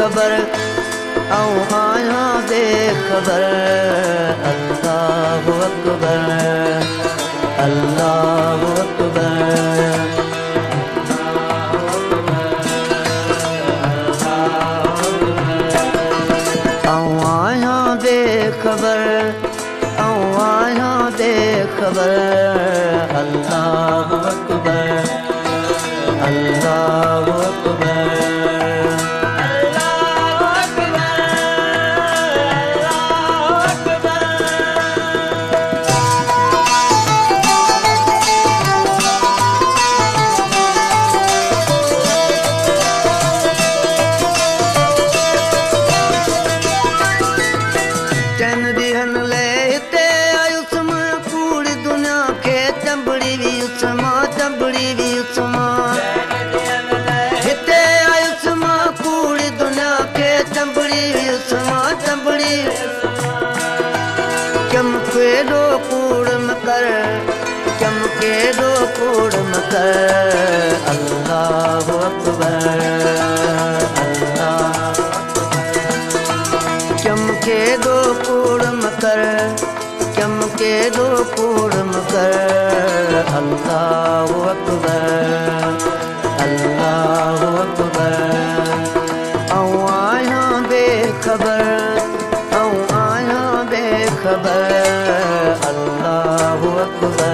बेखबर आऊं आहियां बेखबर अल्लाहु अकबर अल्लाहु अकबर आऊं आहियां बेखबर आऊं आहियां बेखबर अल्लाहु अकबर अल्लाहु अकबर चमके दो कूड़ मकर अल्लाहु अकबर चमके दो कूड़ मकर चमके दो कूड़ मकर अल्लाहु अकबर अल्लाहु अकबर आऊं आहियां बेखबर आऊं आहियां बेखबर अल्लाहु अकबर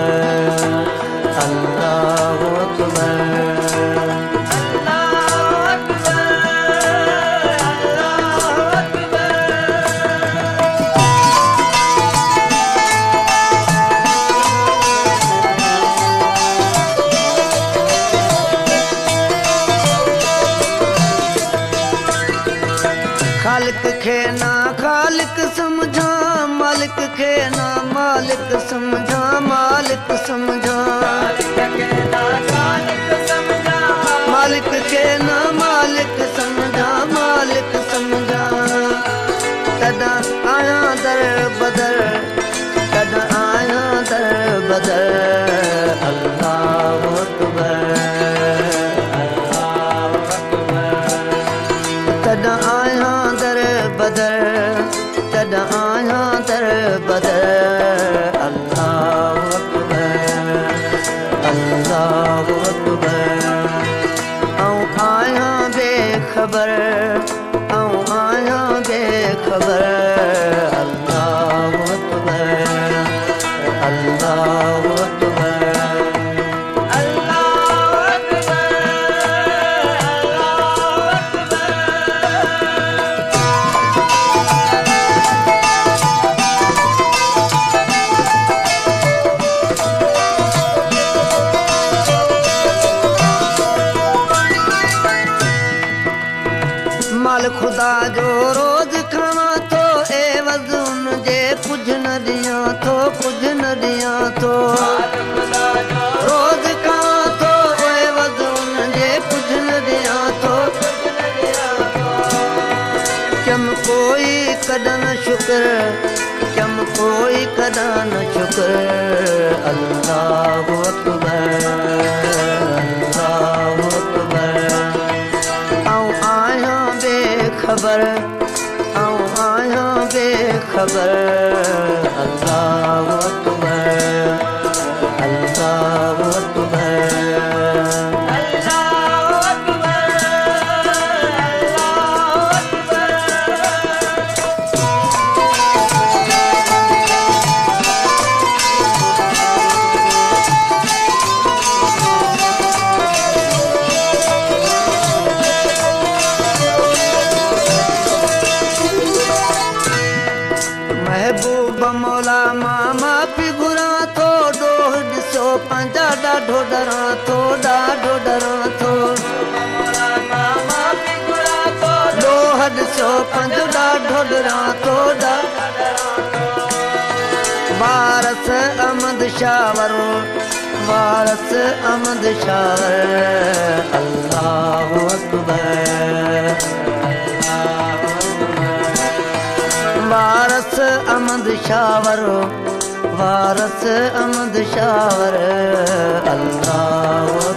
अल्लाहु अकबर खालिक खे ना खालिक समझा मालिक खे ना मालिक समझा मालिक समझा मालिक खे ना मालिक समझा मालिक समझा तदा आया दर बदर तदा आया दर बदर अल्लाहु अकबर तदा आया दर बदर तदा आया दर बदर अल्लाहु अकबर अल्लाहु अकबर आऊं आया बेखबर आऊं आया बेखबर अल्लाहु अकबर अल्लाहु अकबर माल खुदा जो रोज खाना तो एवज़ उनजे कुछ न दियां तो कुछ न दियां तो रोज खाना तो एवज़ उनजे कुछ न दियां तो चम कोई कदा न शुक्र चम कोई कदा न शुक्र अल्लाहु अकबर अल्लाहु अकबर आऊं आहियां बेखबर आऊं आहियां बेखबर अल्लाहु अकबर अल्लाहु अकबर महबूब मौला मामा पिघुरा तो डोह ॾिसो पंहिंजा ॾाढो डरां थो ॾाढो डरां थो डोह ॾिसो पंहिंजो ॾाढो डरां थो वारस अहमद शावर वारस अहमद शावर अल्लाहु अकबर वारस अहमद शावर वारस अहमद शावर अल्लाहु